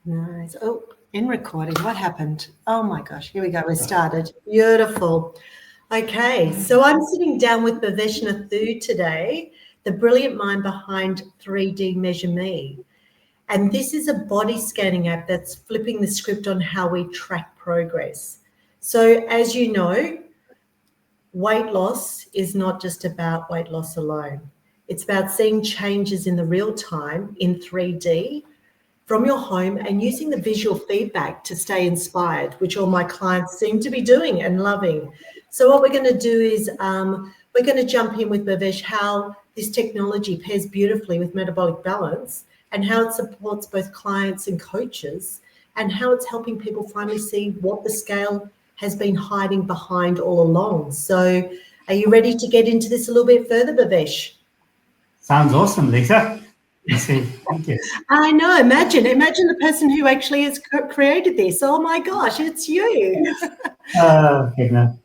Nice. Oh, in recording. What happened? Oh my gosh. Here we go. We started. Beautiful. Okay. So I'm sitting down with Bhavesh Nathoo today, the brilliant mind behind 3D Measure Me. And this is a body scanning app that's flipping the script on how we track progress. So as you know, weight loss is not just about weight loss alone. It's about seeing changes in the real time in 3D from your home and using the visual feedback to stay inspired, which all my clients seem to be doing and loving. So what we're going to do is we're going to jump in with Bhavesh how this technology pairs beautifully with metabolic balance and how it supports both clients and coaches and how it's helping people finally see what the scale has been hiding behind all along. So are you ready to get into this a little bit further, Bhavesh? Sounds awesome, Lisa. Thank you. I know. Imagine the person who actually has created this. Oh my gosh, it's you. Goodness.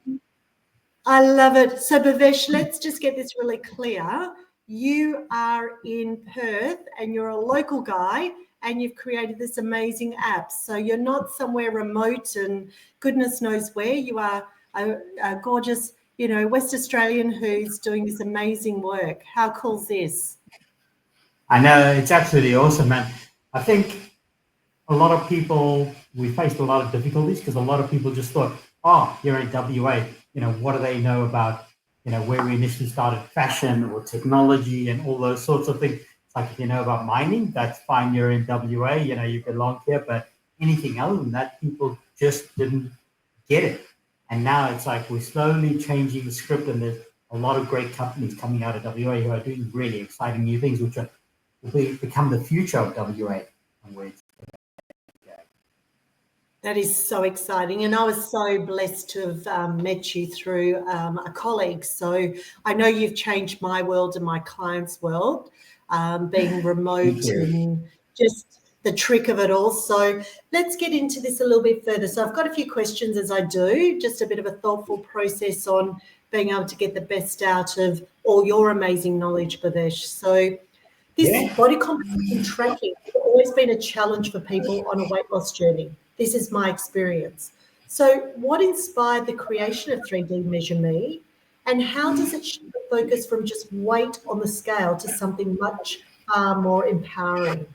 I love it. So Bhavesh, let's just get this really clear. You are in Perth and you're a local guy and you've created this amazing app. So you're not somewhere remote and goodness knows where. You are a gorgeous, West Australian who's doing this amazing work. How cool is this? I know, it's absolutely awesome, man. I think a lot of people, we faced a lot of difficulties because a lot of people just thought, oh, you're in WA, what do they know about, where we initially started fashion or technology and all those sorts of things. It's like, if you know about mining, that's fine, you're in WA, you belong here, but anything other than that, people just didn't get it. And now it's like we're slowly changing the script, and there's a lot of great companies coming out of WA who are doing really exciting new things, which will become the future of WA. That is so exciting. And I was so blessed to have met you through a colleague. So I know you've changed my world and my clients' world, being remote and just the trick of it all. So let's get into this a little bit further. So I've got a few questions as I do, just a bit of a thoughtful process on being able to get the best out of all your amazing knowledge, Bhavesh. So this body composition tracking has always been a challenge for people on a weight loss journey. This is my experience. So what inspired the creation of 3D Measure Me, and how does it shift the focus from just weight on the scale to something much more empowering?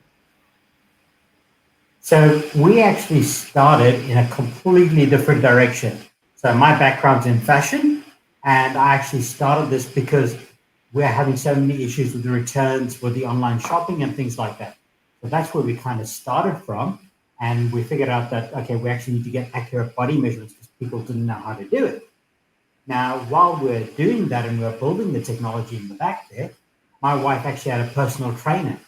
So we actually started in a completely different direction. So my background's in fashion, and I actually started this because we're having so many issues with the returns, with the online shopping and things like that. So that's where we kind of started from. And we figured out that, okay, we actually need to get accurate body measurements because people didn't know how to do it. Now, while we're doing that and we're building the technology in the back there, my wife actually had a personal trainer.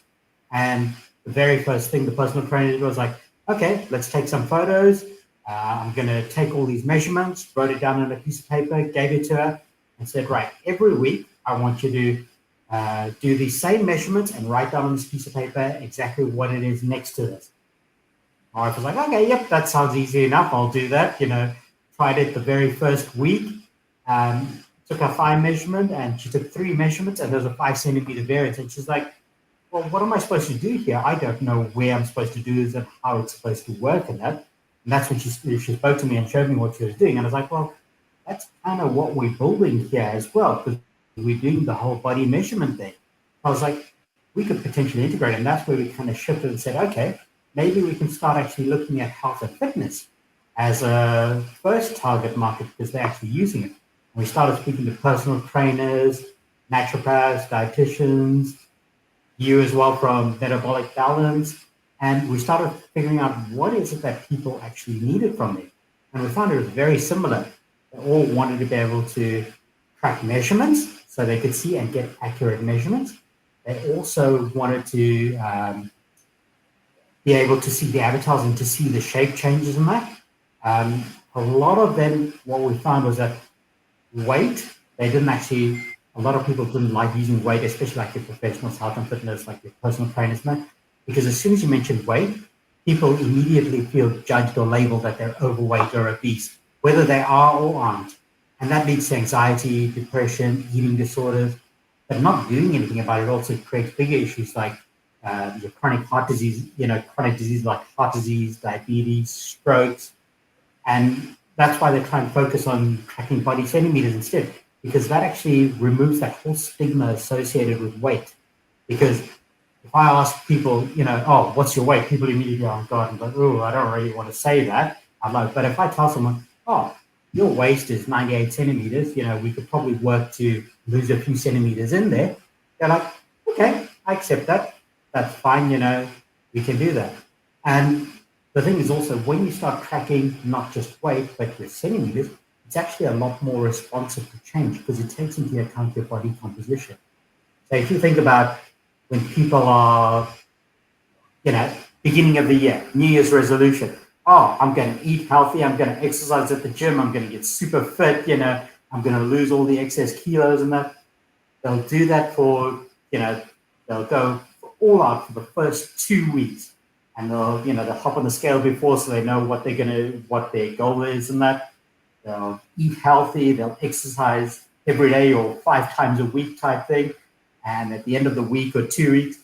And the very first thing the personal trainer did was like, okay, let's take some photos. I'm going to take all these measurements, wrote it down on a piece of paper, gave it to her, and said, right, every week I want you to do these same measurements and write down on this piece of paper exactly what it is next to this. My wife was like, okay, yep, that sounds easy enough. I'll do that. Tried it the very first week, took a thigh measurement, and she took 3 measurements, and there was a 5 centimeter variance. And she's like, well, what am I supposed to do here? I don't know where I'm supposed to do this and how it's supposed to work and that. And that's when she spoke to me and showed me what she was doing. And I was like, well, that's kind of what we're building here as well, because we're doing the whole body measurement thing. I was like, we could potentially integrate. And that's where we kind of shifted and said, okay, maybe we can start actually looking at health and fitness as a first target market because they're actually using it. And we started speaking to personal trainers, naturopaths, dietitians, you as well from Metabolic Balance. And we started figuring out what is it that people actually needed from it. And we found it was very similar. They all wanted to be able to track measurements so they could see and get accurate measurements. They also wanted to be able to see the avatars and to see the shape changes in that. A lot of them, what we found was that weight, a lot of people didn't like using weight, especially like your professionals, health and fitness, like your personal trainers, because as soon as you mention weight, people immediately feel judged or labeled that they're overweight or obese, whether they are or aren't. And that leads to anxiety, depression, eating disorders, but not doing anything about it also creates bigger issues like your chronic heart disease, chronic disease like heart disease, diabetes, strokes. And that's why they're trying to focus on tracking body centimeters instead, because that actually removes that whole stigma associated with weight. Because if I ask people, oh, what's your weight? People immediately go, oh, God, I'm like, oh, I don't really want to say that. I'm like, but if I tell someone, oh, your waist is 98 centimeters, we could probably work to lose a few centimeters in there. They're like, okay, I accept that. That's fine, we can do that. And the thing is also, when you start tracking not just weight, but your centimeters, it's actually a lot more responsive to change because it takes into account your body composition. So if you think about when people are, beginning of the year, New Year's resolution, oh, I'm going to eat healthy, I'm going to exercise at the gym, I'm going to get super fit, I'm going to lose all the excess kilos and that. They'll do that for, they'll go all out for the first 2 weeks. And they'll hop on the scale before so they know what their goal is and that. They'll eat healthy, they'll exercise every day or 5 times a week type thing. And at the end of the week or 2 weeks,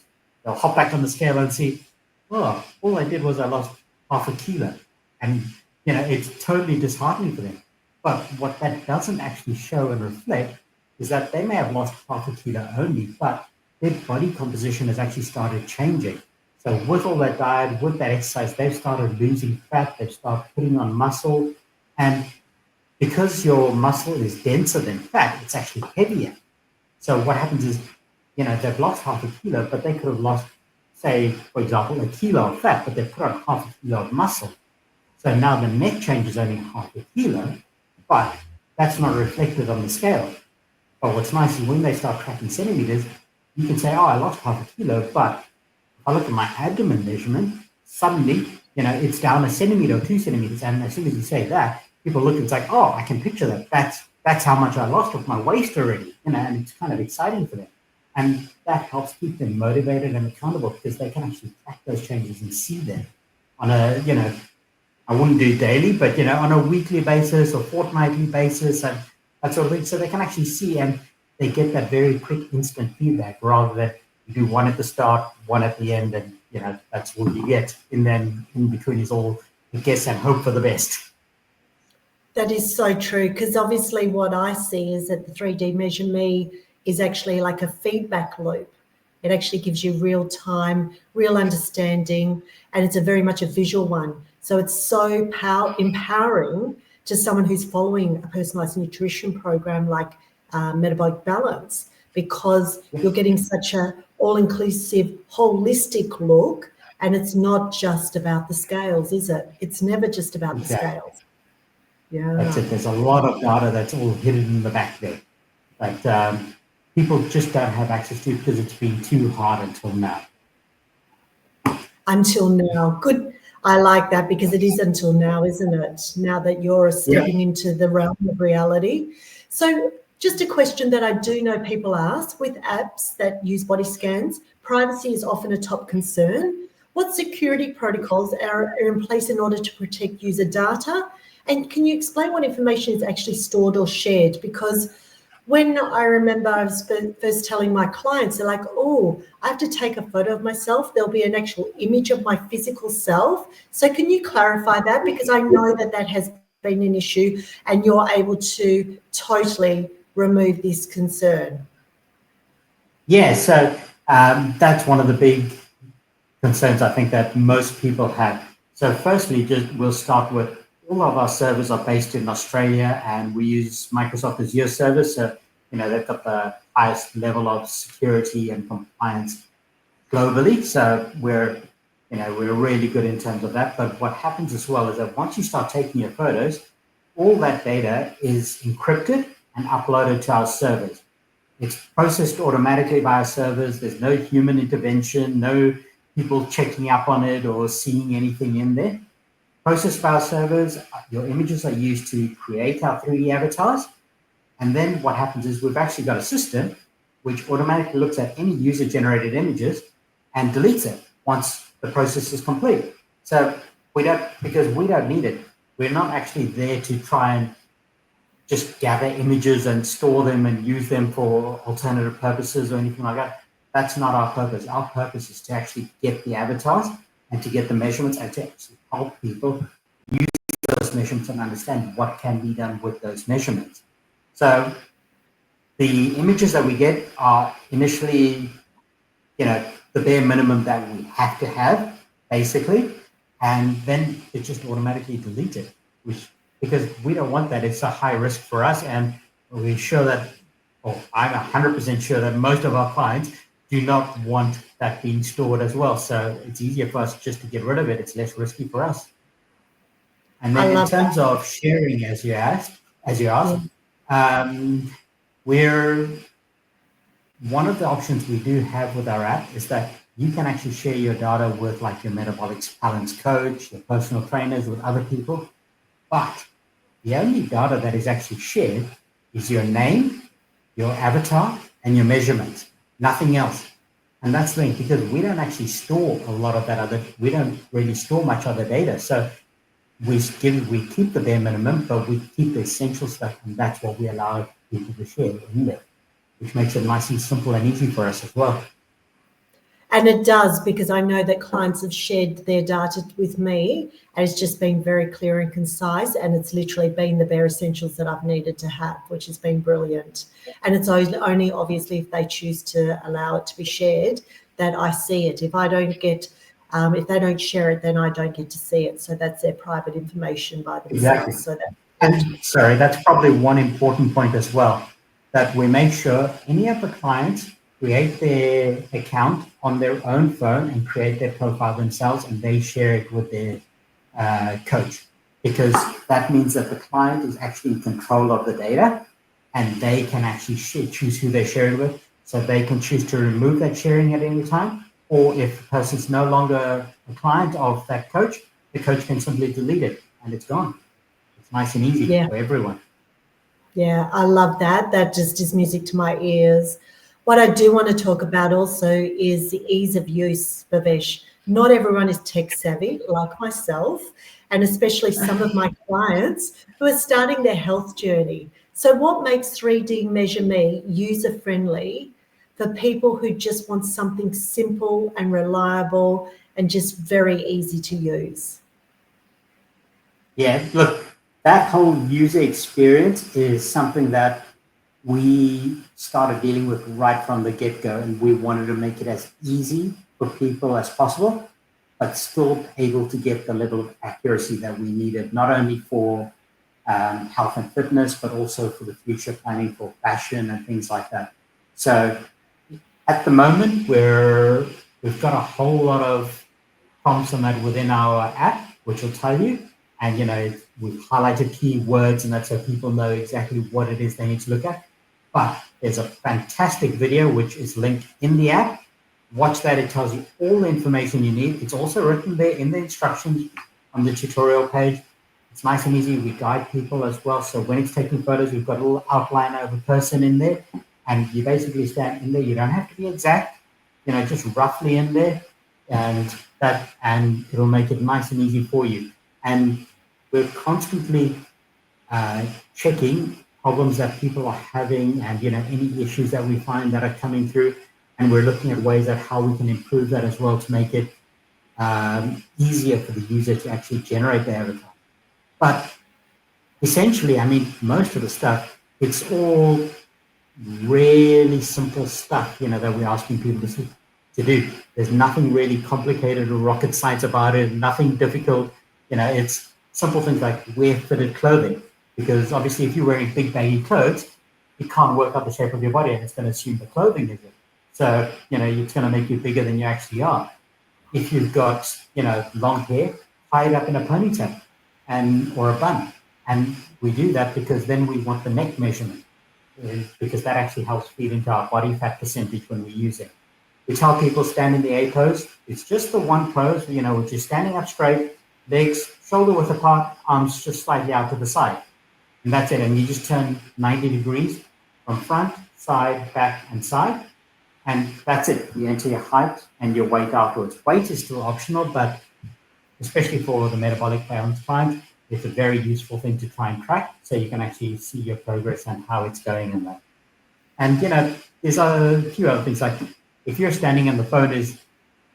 they'll hop back on the scale and see, oh, all I did was I lost half a kilo. And, it's totally disheartening for them. But what that doesn't actually show and reflect is that they may have lost half a kilo only, but their body composition has actually started changing. So with all that diet, with that exercise, they've started losing fat, they've started putting on muscle. And because your muscle is denser than fat, it's actually heavier. So what happens is, they've lost half a kilo, but they could have lost, say, for example, a kilo of fat, but they've put on half a kilo of muscle. So now the net change is only half a kilo, but that's not reflected on the scale. But what's nice is when they start tracking centimeters, you can say, oh, I lost half a kilo, but if I look at my abdomen measurement, suddenly, it's down a centimeter or 2 centimeters. And as soon as you say that, people look and it's like, oh, I can picture that. That's how much I lost off my waist already, and it's kind of exciting for them. And that helps keep them motivated and accountable because they can actually track those changes and see them on a, I wouldn't do daily, but, on a weekly basis or fortnightly basis and that sort of thing. So they can actually see and they get that very quick instant feedback rather than you do one at the start, one at the end, and, that's what you get. And then in between is all guess and hope for the best. That is so true, because obviously what I see is that the 3D Measure Me is actually like a feedback loop. It actually gives you real time, real understanding, and it's a very much a visual one. So it's so empowering to someone who's following a personalized nutrition program like Metabolic Balance, because you're getting such a all-inclusive, holistic look, and it's not just about the scales, is it? It's never just about the scales. Yeah. That's it. There's a lot of data that's all hidden in the back there. But people just don't have access to it because it's been too hard until now. Until now. Good. I like that because it is until now, isn't it? Now that you're stepping into the realm of reality. So just a question that I do know people ask with apps that use body scans, privacy is often a top concern. What security protocols are in place in order to protect user data? And can you explain what information is actually stored or shared? Because when I remember I was first telling my clients, they're like, oh, I have to take a photo of myself. There'll be an actual image of my physical self. So can you clarify that? Because I know that has been an issue and you're able to totally remove this concern. Yeah, so that's one of the big concerns I think that most people have. So firstly, we'll start with all of our servers are based in Australia and we use Microsoft Azure servers. So, they've got the highest level of security and compliance globally. So we're really good in terms of that. But what happens as well is that once you start taking your photos, all that data is encrypted and uploaded to our servers. It's processed automatically by our servers. There's no human intervention, no people checking up on it or seeing anything in there. Processed by our servers, your images are used to create our 3D avatars. And then what happens is we've actually got a system which automatically looks at any user-generated images and deletes it once the process is complete. So because we don't need it. We're not actually there to try and just gather images and store them and use them for alternative purposes or anything like that. That's not our purpose. Our purpose is to actually get the avatars and to get the measurements and to actually help people use those measurements and understand what can be done with those measurements. So the images that we get are initially, the bare minimum that we have to have, basically, and then it's just automatically deleted, because we don't want that. It's a high risk for us, and we're sure that, I'm 100% sure that most of our clients do not want that being stored as well. So it's easier for us just to get rid of it. It's less risky for us. And then in terms of sharing, as you asked, we're one of the options we do have with our app is that you can actually share your data with like your metabolic balance coach, your personal trainers, with other people. But the only data that is actually shared is your name, your avatar, and your measurements, nothing else. And that's the thing, because we don't actually store a lot of that we don't really store much other data. So we keep the bare minimum, but we keep the essential stuff, and that's what we allow people to share in there, which makes it nice and simple and easy for us as well. And it does, because I know that clients have shared their data with me, and it's just been very clear and concise, and it's literally been the bare essentials that I've needed to have, which has been brilliant. And it's only obviously if they choose to allow it to be shared that I see it. If I don't get, if they don't share it, then I don't get to see it. So that's their private information by themselves. Exactly. And that's probably one important point as well, that we make sure any of the clients create their account on their own phone and create their profile themselves, and they share it with their coach, because that means that the client is actually in control of the data, and they can actually choose who they're sharing with. So they can choose to remove that sharing at any time, or if the person's no longer a client of that coach, the coach can simply delete it and it's gone. It's nice and easy for everyone. Yeah, I love that. That just is music to my ears. What I do want to talk about also is the ease of use, Bhavesh. Not everyone is tech savvy like myself, and especially some of my clients who are starting their health journey. So what makes 3D Measure Me user-friendly for people who just want something simple and reliable and just very easy to use? Yeah, look, that whole user experience is something that we started dealing with right from the get-go, and we wanted to make it as easy for people as possible, but still able to get the level of accuracy that we needed, not only for health and fitness, but also for the future planning for fashion and things like that. So at the moment, we've got a whole lot of prompts on that within our app, which will tell you, and we've highlighted keywords and that, so people know exactly what it is they need to look at. But there's a fantastic video which is linked in the app. Watch that. It tells you all the information you need. It's also written there in the instructions on the tutorial page. It's nice and easy. We guide people as well. So when it's taking photos, we've got a little outline of a person in there, and you basically stand in there. You don't have to be exact, just roughly in there, and it'll make it nice and easy for you. And we're constantly checking problems that people are having, and any issues that we find that are coming through, and we're looking at ways at how we can improve that as well to make it easier for the user to actually generate the avatar. But essentially, most of the stuff, it's all really simple stuff, that we're asking people to do. There's nothing really complicated or rocket science about it, nothing difficult. It's simple things like wear fitted clothing, because obviously if you're wearing big baggy clothes, it can't work out the shape of your body, and it's going to assume the clothing is it. So, it's going to make you bigger than you actually are. If you've got, long hair, tie it up in a ponytail or a bun. And we do that because then we want the neck measurement, because that actually helps feed into our body fat percentage when we use it. We tell people stand in the A pose. It's just the one pose, which is standing up straight, legs shoulder width apart, arms just slightly out to the side. And that's it. And you just turn 90 degrees from front, side, back, and side. And that's it. You enter your height and your weight afterwards. Weight is still optional, but especially for the metabolic balance client, it's a very useful thing to try and track, so you can actually see your progress and how it's going in that. And there's a few other things like if you're standing and the phone is,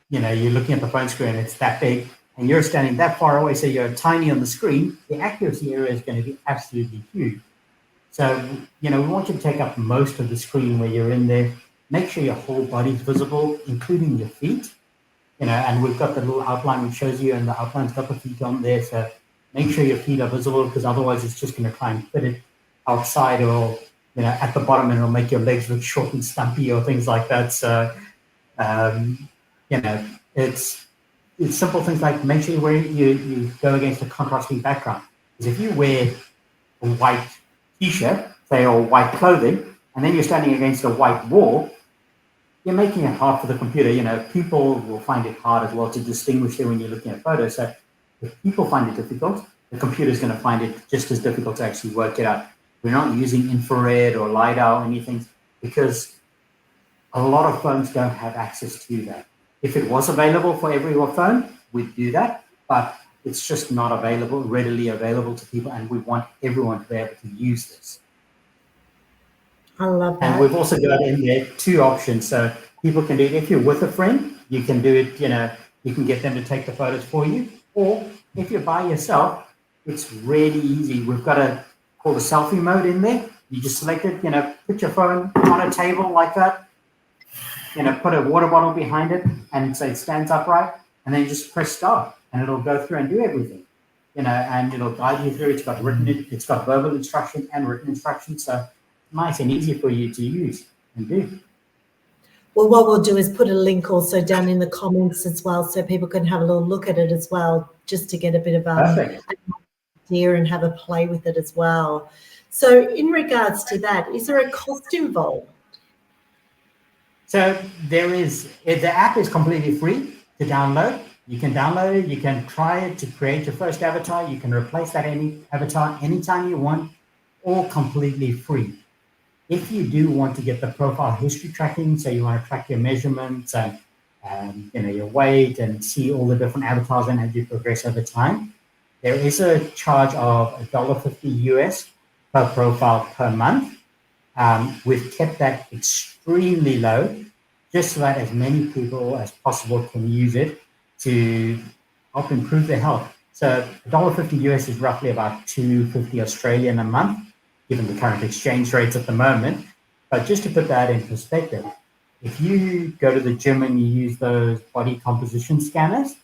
you're looking at the phone screen, it's that big, and you're standing that far away, so you're tiny on the screen, the accuracy area is going to be absolutely huge. So, we want you to take up most of the screen where you're in there. Make sure your whole body's visible, including your feet. And we've got the little outline which shows you, and the outline's got the feet on there. So make sure your feet are visible, because otherwise it's just going to try and fit it outside or, at the bottom, and it'll make your legs look short and stumpy or things like that. So, it's simple things like make sure you go against a contrasting background. Because if you wear a white t-shirt, say, or white clothing, and then you're standing against a white wall, you're making it hard for the computer. People will find it hard as well to distinguish there when you're looking at photos. So if people find it difficult, the computer's going to find it just as difficult to actually work it out. We're not using infrared or LiDAR or anything, because a lot of phones don't have access to that. If it was available for every phone, we'd do that, but it's just not readily available to people, and we want everyone to be able to use this. I love that. And we've also got in there 2 options. So people can do it. If you're with a friend, you can do it, you can get them to take the photos for you. Or if you're by yourself, it's really easy. We've got a called a selfie mode in there. You just select it, put your phone on a table like that, put a water bottle behind it, and so it stands upright, and then you just press start, and it'll go through and do everything, and it'll guide you through. It's got verbal instruction and written instruction, so nice and easy for you to use and do. Well, what we'll do is put a link also down in the comments as well, so people can have a little look at it as well, just to get a bit of an idea and have a play with it as well. So in regards to that, is there a cost involved? So there is. The app is completely free to download. You can download it. You can try it to create your first avatar. You can replace that avatar anytime you want, all completely free. If you do want to get the profile history tracking, so you want to track your measurements and your weight and see all the different avatars and as you progress over time, there is a charge of $1.50 US per profile per month. We've kept that extremely low, just so that as many people as possible can use it to help improve their health. So $1.50 US is roughly about $2.50 Australian a month, given the current exchange rates at the moment. But just to put that in perspective, if you go to the gym and you use those body composition scanners,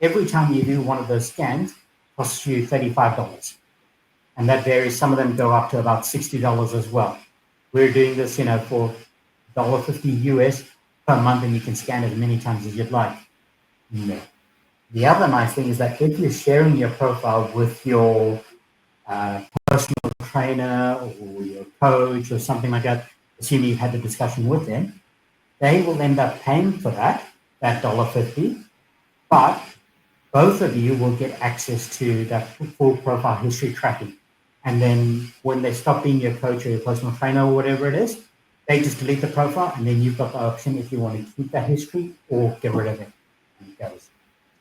every time you do one of those scans, costs you $35. And that varies. Some of them go up to about $60 as well. We're doing this, for $1.50 US per month, and you can scan as many times as you'd like. The other nice thing is that if you're sharing your profile with your personal trainer or your coach or something like that, assuming you've had the discussion with them, they will end up paying for that $1.50, but both of you will get access to that full profile history tracking. And then when they stop being your coach or your personal trainer or whatever it is, they just delete the profile, and then you've got the option if you want to keep that history or get rid of it. And it goes.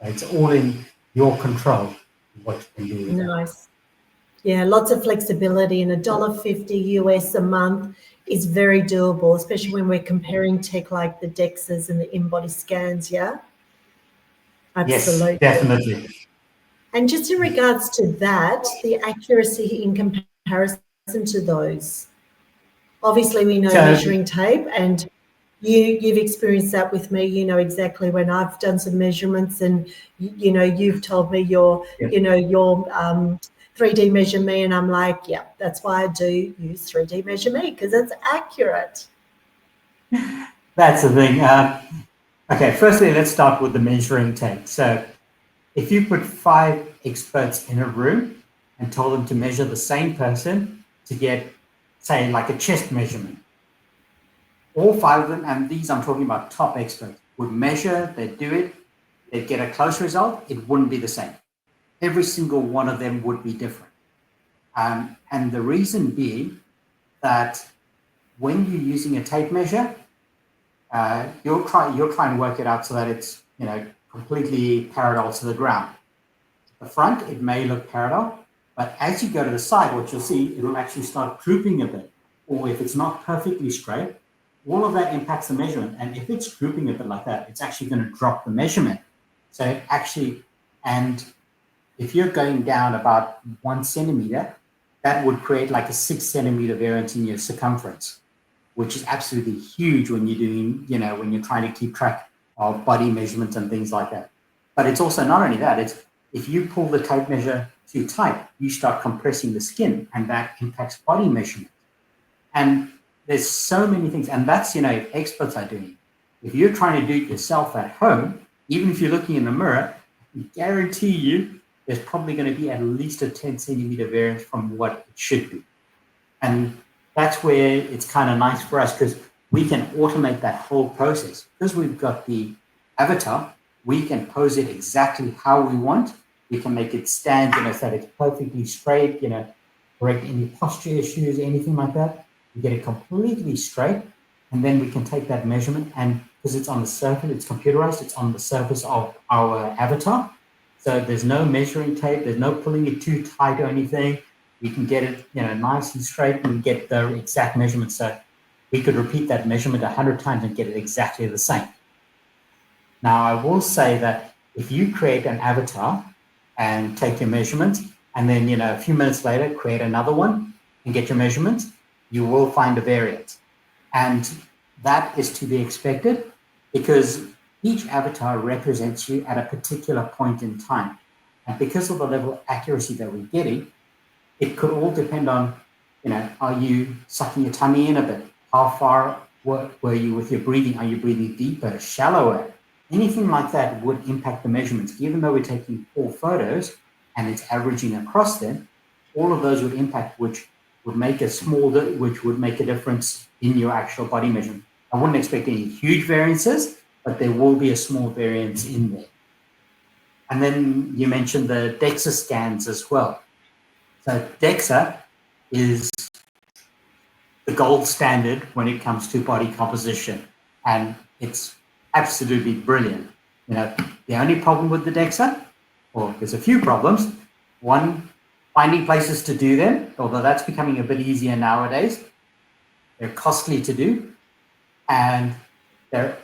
So it's all in your control what you can do with Nice. Yeah, lots of flexibility, and $1.50 US a month is very doable, especially when we're comparing tech like the DEXs and the in-body scans, yeah? Absolutely. Yes, definitely. And just in regards to that, the accuracy in comparison to those, obviously we know measuring tape, and you've experienced that with me. You know exactly when I've done some measurements, and you've told me your 3D measure me, and I'm like, yeah, that's why I do use 3D measure me, because it's accurate. That's the thing. Okay, firstly, let's start with the measuring tape. So if you put 5 experts in a room and told them to measure the same person to get, say, like a chest measurement, all 5 of them, and these I'm talking about top experts, would measure, they'd do it, they'd get a close result, it wouldn't be the same. Every single one of them would be different. And the reason being that when you're using a tape measure, you'll try and work it out so that it's completely parallel to the ground. The front, it may look parallel, but as you go to the side, what you'll see, it'll actually start drooping a bit. Or if it's not perfectly straight, all of that impacts the measurement. And if it's drooping a bit like that, it's actually going to drop the measurement. So actually, and if you're going down about 1 centimeter, that would create like a 6 centimeter variance in your circumference, which is absolutely huge when you're doing, when you're trying to keep track of body measurements and things like that. But it's also not only that, it's if you pull the tape measure too tight, you start compressing the skin, and that impacts body measurement. And there's so many things, and that's, if experts are doing it. If you're trying to do it yourself at home, even if you're looking in the mirror, I guarantee you there's probably going to be at least a 10 centimeter variance from what it should be. And that's where it's kind of nice for us, because we can automate that whole process. Because we've got the avatar, we can pose it exactly how we want. We can make it stand, so that it's perfectly straight, correct any posture issues, anything like that. We get it completely straight, and then we can take that measurement, and because it's on the surface, it's computerized, it's on the surface of our avatar. So there's no measuring tape, there's no pulling it too tight or anything. We can get it, nice and straight, and get the exact measurement. So we could repeat that measurement 100 times and get it exactly the same. Now, I will say that if you create an avatar and take your measurements, and then, a few minutes later, create another one and get your measurements, you will find a variance. And that is to be expected, because each avatar represents you at a particular point in time. And because of the level of accuracy that we're getting, it could all depend on, are you sucking your tummy in a bit? How far were you with your breathing? Are you breathing deeper, shallower? Anything like that would impact the measurements. Even though we're taking 4 photos and it's averaging across them, all of those would impact, which would make a difference in your actual body measurement. I wouldn't expect any huge variances, but there will be a small variance in there. And then you mentioned the DEXA scans as well. So DEXA is the gold standard when it comes to body composition, and it's absolutely brilliant. The only problem with the DEXA, or there's a few problems. One, finding places to do them, although that's becoming a bit easier nowadays. They're costly to do, and the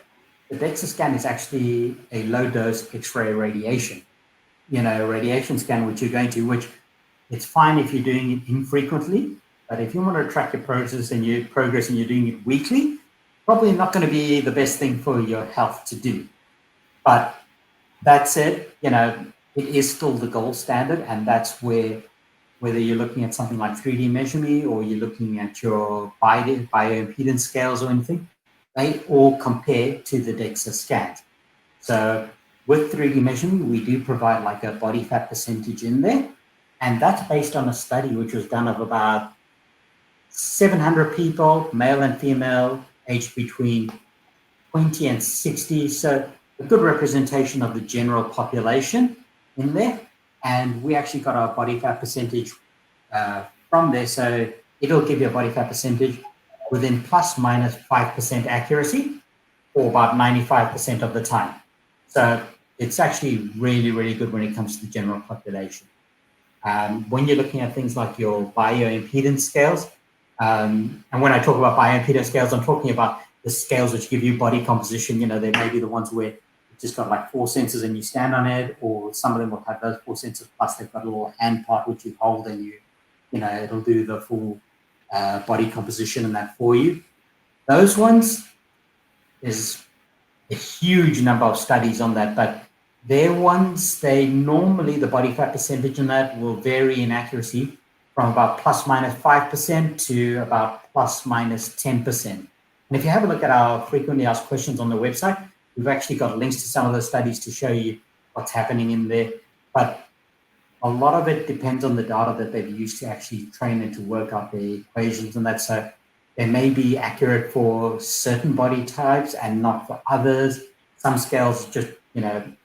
DEXA scan is actually a low-dose X-ray radiation. Radiation scan, which you're going to, which it's fine if you're doing it infrequently, but if you want to track your progress and you're doing it weekly, probably not going to be the best thing for your health to do. But that said, it is still the gold standard, and that's where, whether you're looking at something like 3D Measure Me or you're looking at your bioimpedance scales or anything, they all compare to the DEXA scans. So with 3D Measure Me, we do provide like a body fat percentage in there, and that's based on a study which was done of about 700 people, male and female, aged between 20 and 60. So a good representation of the general population in there. And we actually got our body fat percentage from there. So it'll give you a body fat percentage within plus minus 5% accuracy, or about 95% of the time. So it's actually really, really good when it comes to the general population. When you're looking at things like your bioimpedance scales, and when I talk about bioimpedance scales, I'm talking about the scales which give you body composition. They may be the ones where you've just got like 4 sensors and you stand on it, or some of them will have those 4 sensors, plus they've got a little hand part which you hold and it'll do the full body composition and that for you. Those ones, there's a huge number of studies on that, but they're ones, normally the body fat percentage in that will vary in accuracy from about plus minus 5% to about plus minus 10%. And if you have a look at our frequently asked questions on the website, we've actually got links to some of those studies to show you what's happening in there. But a lot of it depends on the data that they've used to actually train and to work out the equations and that. So they may be accurate for certain body types and not for others. Some scales just,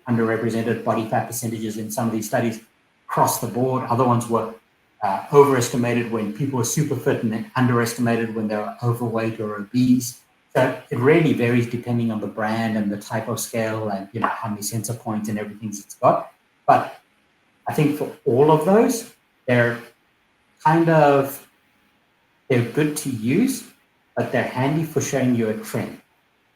underrepresented body fat percentages in some of these studies across the board. Other ones were overestimated when people were super fit, and then underestimated when they were overweight or obese. So it really varies depending on the brand and the type of scale and how many sensor points and everything it's got. But I think for all of those, they're good to use, but they're handy for showing you a trend.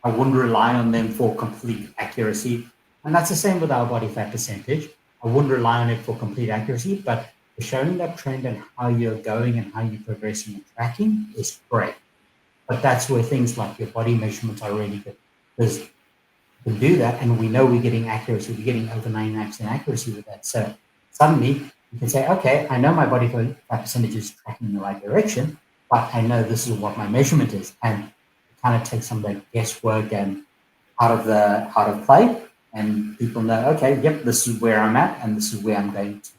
I wouldn't rely on them for complete accuracy. And that's the same with our body fat percentage. I wouldn't rely on it for complete accuracy, but for showing that trend and how you're going and how you're progressing and tracking is great. But that's where things like your body measurements are really good. Because you can do that, and we know we're getting accuracy. We're getting over 99% accuracy with that. So suddenly you can say, okay, I know my body fat percentage is tracking in the right direction, but I know this is what my measurement is. And it kind of takes some of that guesswork and out of play. And people know, okay, yep, this is where I'm at and this is where I'm going to.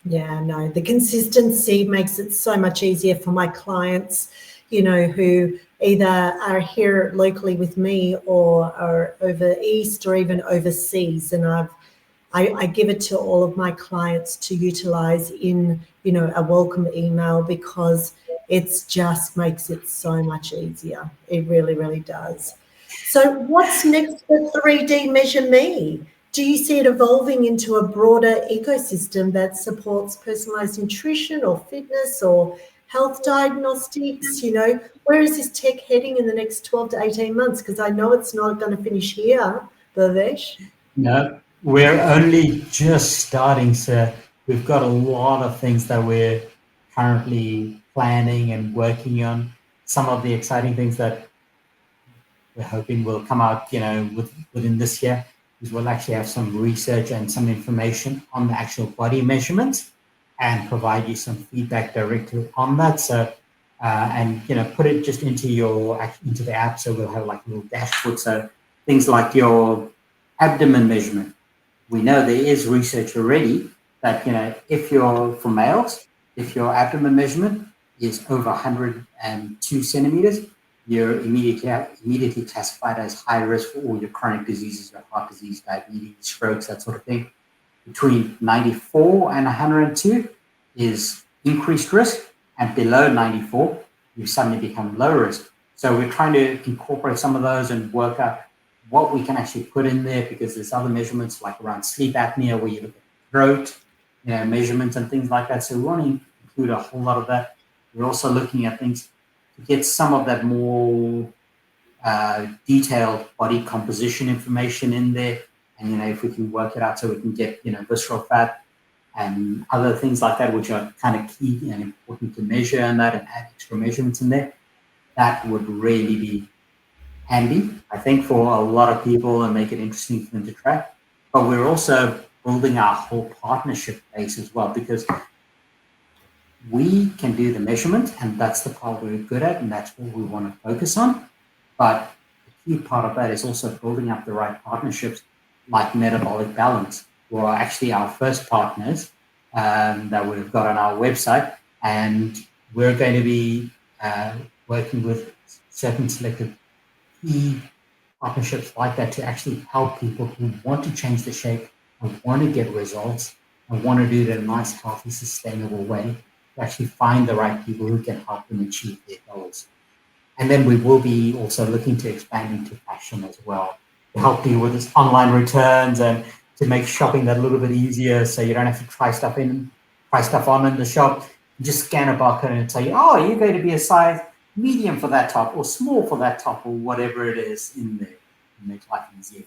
Yeah, no, the consistency makes it so much easier for my clients, who either are here locally with me or are over east or even overseas. And I give it to all of my clients to utilize in, a welcome email, because it just makes it so much easier. It really, really does. So what's next for 3D Measure Me? Do you see it evolving into a broader ecosystem that supports personalized nutrition or fitness or health diagnostics? Where is this tech heading in the next 12 to 18 months? Because I know it's not going to finish here, Bhavesh. No, we're only just starting, so we've got a lot of things that we're currently planning and working on. Some of the exciting things that we're hoping will come out, within this year, is we'll actually have some research and some information on the actual body measurements and provide you some feedback directly on that. So, and put it just into the app. So we'll have like a little dashboard. So things like your abdomen measurement. We know there is research already that, if you're for males, if your abdomen measurement is over 102 centimeters, you're immediately classified as high risk for all your chronic diseases, like heart disease, diabetes, strokes, that sort of thing. Between 94 and 102 is increased risk, and below 94, you suddenly become low risk. So we're trying to incorporate some of those and work out what we can actually put in there, because there's other measurements like around sleep apnea where you look at throat, measurements and things like that. So we want to include a whole lot of that. We're also looking at things to get some of that more detailed body composition information in there. And, if we can work it out so we can get, visceral fat and other things like that, which are kind of key and important to measure, and that, and add extra measurements in there, that would really be handy, I think, for a lot of people and make it interesting for them to track. But we're also building our whole partnership base as well, because we can do the measurement, and that's the part we're good at, and that's what we want to focus on. But the key part of that is also building up the right partnerships, like Metabolic Balance, who are actually our first partners that we've got on our website. And we're going to be working with certain selected key partnerships like that to actually help people who want to change the shape and want to get results and want to do it in a nice, healthy, sustainable way, to actually find the right people who can help them achieve their goals. And then we will be also looking to expand into fashion as well, to help you with this online returns and to make shopping that a little bit easier, so you don't have to try stuff on in the shop. You just scan a barcode and tell you, oh, you're going to be a size medium for that top, or small for that top, or whatever it is in there. It makes life easier.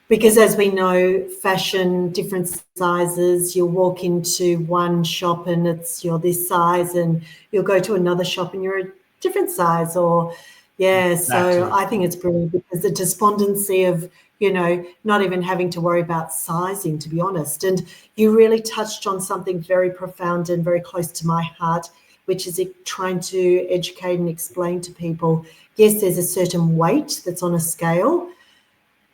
Because as we know, fashion, different sizes, you'll walk into one shop and you're this size, and you'll go to another shop and you're a different size, or so I think it's brilliant, because the despondency of, not even having to worry about sizing, to be honest. And you really touched on something very profound and very close to my heart, which is trying to educate and explain to people, yes, there's a certain weight that's on a scale.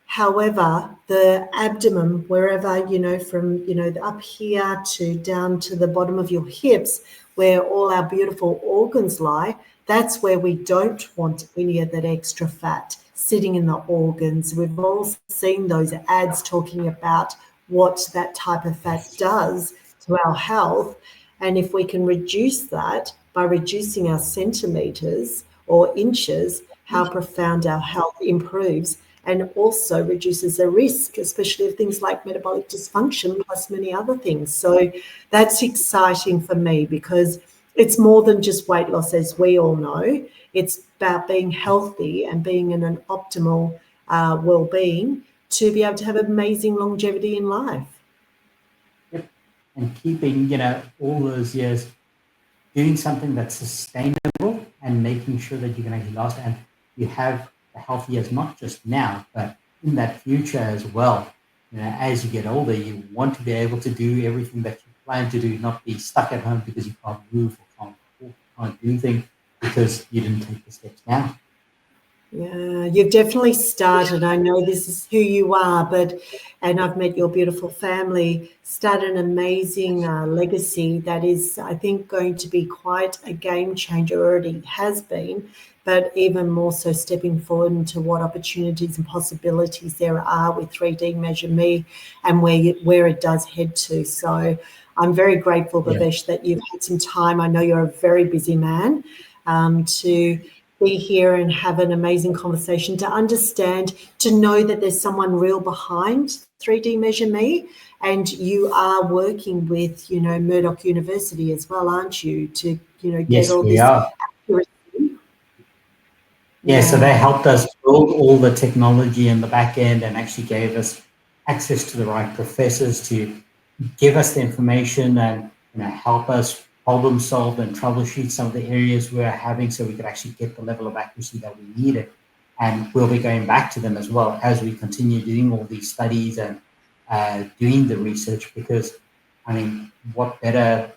However, the abdomen, wherever, from, up here to down to the bottom of your hips, where all our beautiful organs lie, that's where we don't want any of that extra fat sitting in the organs. We've all seen those ads talking about what that type of fat does to our health. And if we can reduce that by reducing our centimeters or inches, how profound our health improves, and also reduces the risk, especially of things like metabolic dysfunction, plus many other things. So that's exciting for me, because it's more than just weight loss, as we all know. It's about being healthy and being in an optimal well-being to be able to have amazing longevity in life. Yep. And keeping, all those years doing something that's sustainable and making sure that you can actually last and you have the healthy years, not just now, but in that future as well. As you get older, you want to be able to do everything that you plan to do, not be stuck at home because you can't move or can't do things because you didn't take the steps now. Yeah, you've definitely started. I know this is who you are, and I've met your beautiful family, started an amazing legacy that is, I think, going to be quite a game changer, already has been, but even more so stepping forward into what opportunities and possibilities there are with 3D Measure Me and where it does head to. So I'm very grateful, Bhavesh, that you've had some time. I know you're a very busy man, to be here and have an amazing conversation, to understand, to know that there's someone real behind 3D Measure Me, and you are working with, Murdoch University as well, aren't you, to, get yes, all we this are. accuracy? Yeah, so they helped us build all the technology in the back end and actually gave us access to the right professors to give us the information and help us problem solve and troubleshoot some of the areas we're having so we could actually get the level of accuracy that we needed. And we'll be going back to them as well as we continue doing all these studies and doing the research, because, what better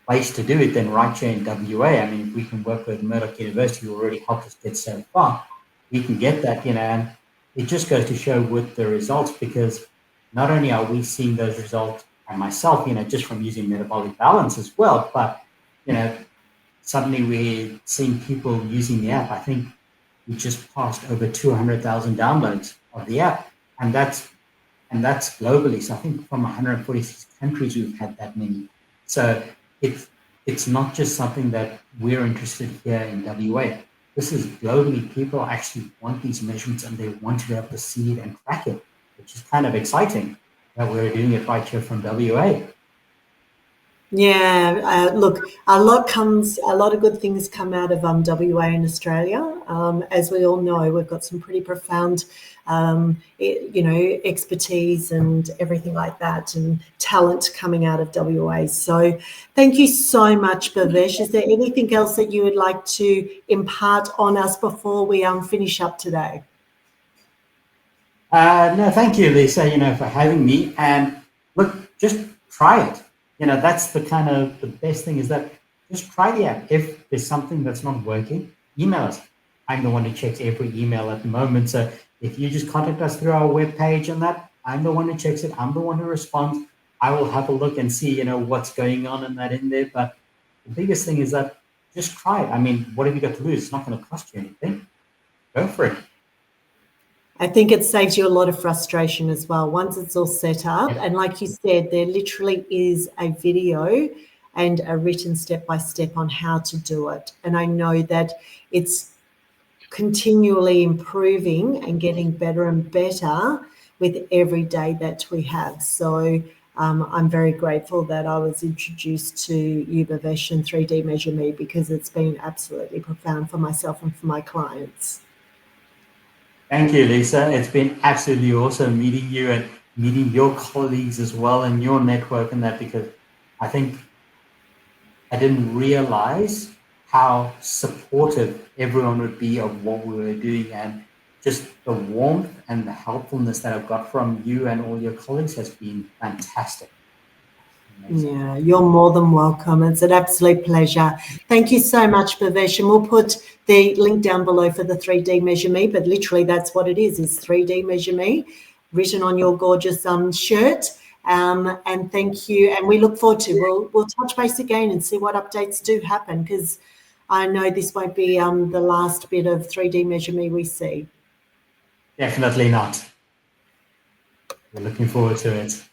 place to do it than right here in WA? If we can work with Murdoch University, who already helped us get so far, we can get that, and it just goes to show with the results, because not only are we seeing those results, and myself, just from using metabolic balance as well, but, suddenly we're seeing people using the app. I think we just passed over 200,000 downloads of the app, and that's globally. So I think from 146 countries we've had that many. So it's not just something that we're interested here in WA. This is globally. People actually want these measurements and they want to be able to see it and track it, which is kind of exciting that we're doing it right here from WA. Yeah, look, a lot of good things come out of WA in Australia. As we all know, we've got some pretty profound, expertise and everything like that, and talent coming out of WA. So thank you so much, Bhavesh. Is there anything else that you would like to impart on us before we finish up today? No, thank you, Lisa, for having me. And look, just try it. That's the best thing, is that just try the app. If there's something that's not working, email us. I'm the one who checks every email at the moment. So if you just contact us through our webpage and that, I'm the one who checks it. I'm the one who responds. I will have a look and see, what's going on in there. But the biggest thing is that just try it. What have you got to lose? It's not going to cost you anything. Go for it. I think it saves you a lot of frustration as well once it's all set up. And like you said, there literally is a video and a written step-by-step on how to do it. And I know that it's continually improving and getting better and better with every day that we have. So I'm very grateful that I was introduced to you, Bhavesh, and 3D Measure Me, because it's been absolutely profound for myself and for my clients. Thank you, Lisa. It's been absolutely awesome meeting you and meeting your colleagues as well and your network and that, because I think I didn't realize how supportive everyone would be of what we were doing, and just the warmth and the helpfulness that I've got from you and all your colleagues has been fantastic. Amazing. Yeah, you're more than welcome. It's an absolute pleasure. Thank you so much, Bhavesh. And we'll put the link down below for the 3D Measure Me, but literally that's what it is 3D Measure Me, written on your gorgeous shirt. And thank you. And we look forward to, we'll touch base again and see what updates do happen, because I know this won't be the last bit of 3D Measure Me we see. Definitely not. We're looking forward to it.